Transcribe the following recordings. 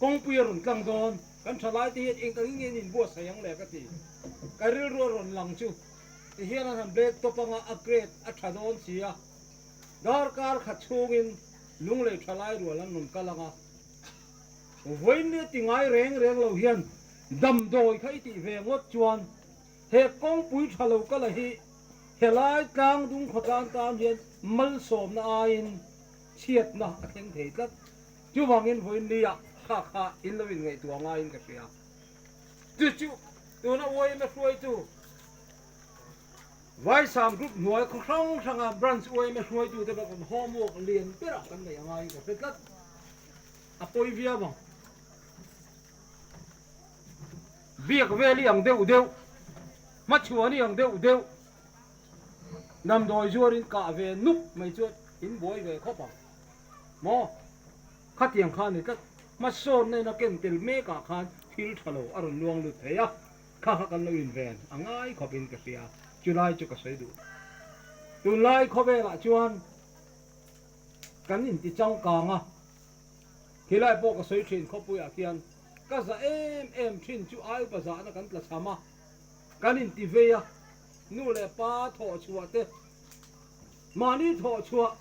kong puya run tlang don kan thalai ti eng ka ngin in bo sayang le ka ti karil ro ron lang chu ti hian an black to panga a grade a thadon sia dar kar khachungin lungle thalai ro lan nun kalanga voin ne tingai reng lo hian dam doi khai ti ve ngot chuan he kong pui thalo ka la hi helai tlang dung khotan tam hian mal som na ain chiat na atheng thei tlat chu wangin voin nia kha in lovin ngai tua nga in ka sia chu tu na woi me floi tu vaisam group nuai khong sanga branch woi me floi tu te ba kon homework lian pera kan nei anga in ka petlat apoi via bang việc về li ang deu mắt chùa ni ang deu nằm đồi chùa in cả về núp mấy chuột in bối về khó bằng mò khát tiền khan thì các mắt son này nó kén tel mê cả khan thiếu thalo aron luang lụt thế à khá cần lo in về ang ai khó bin cái gì chú lai chú cái sấy đủ chú lai khó về lại chuan cắn in tí trong càng à thì lại bộ cái sấy trên khó bùi à kian các giờ em trên chú ai bây giờ nó cắn là sao mà cắn in tí về à nu le pa thọ chua te mà ni thọ chua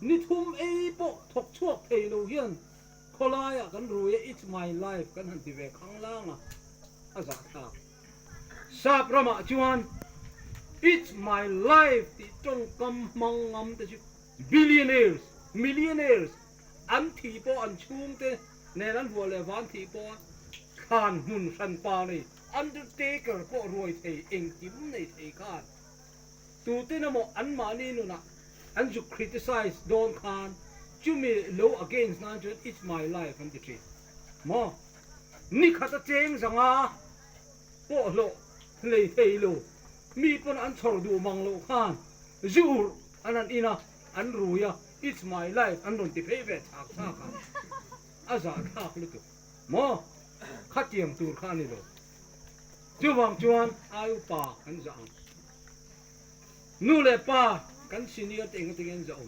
ni thum e bộ thọc chuộc thầy lâu hiền kholai à cắn rồi it's my life cắn hẳn tí về khang lang à giả thà sap rama chuan it's my life tí trong cầm mong ngắm te chú billionaires millionaires ăn thì po ăn chung te nên ăn vừa le van thì po khan hun san pa này undertaker po ruồi thầy eng kim này thầy khan tu te na mo an mani nu na an ju criticize don khan chu mi low against nan ju it's my life and the tree mo ni khata cheng zanga po lo lei thei lo mi pon an chor du mang lo khan zur anan ina an ruya it's my life an don ti pheve thak sa khan aza thak lu tu mo khatiam tur khan ni lo chú vàng chuan ai pa kan zang nu le pa kan senior teng teng zong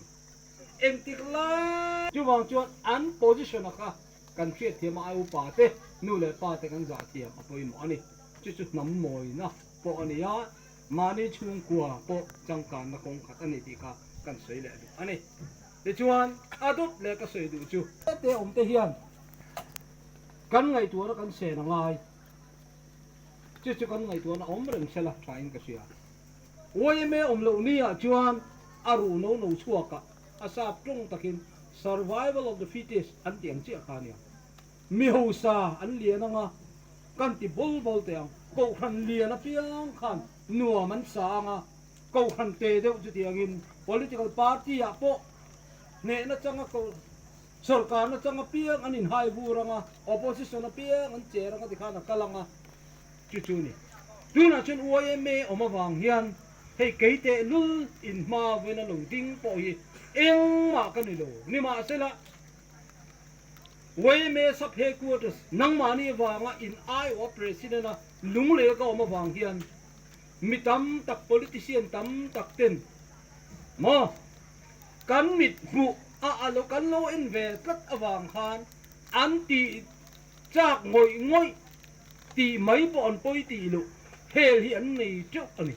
em tikla chú vàng chuan an position kha kan khiat thiam ai pa te nu le pa te kan za thiam apoi mo ani chu nam moi na po ani ya mani chung kwa po changkan na kong khat ani ti ka kan sei le ani te chuan adop le ka sei du chu te te hian kan ngai tu ra kan se na ngai chứ con ngày tuần ốm rừng xe là trái cái gì à, ôi mẹ lâu ni à chuan aru nấu chua cả, asap trong takin survival of the fittest anh tiếng chia khan ya, mi hậu sa anh lian nga, kan ti bol tiếng, câu khăn lian na piang khan, nua man sa nga, câu khăn tê đâu chứ tiếng in political party à po, nè nó chẳng câu sarkar nó chẳng piang anh in hai vu nga, opposition nó piang anh che nga thì khan na kalanga chú ni tu na chen uai me oma wang hian hei keite lul in ma vena lo ding po hi eng ma kan ni lo ni ma sela uai me sap headquarters nang ma ni wanga in ai o president na lung le ka oma wang hian mi tam tak politician tam tak ten mo kan mit bu a lo kan lo in ve kat awang khan an ti chak ngoi ti mấy bọn tôi tỷ lụ hề hiện này trước này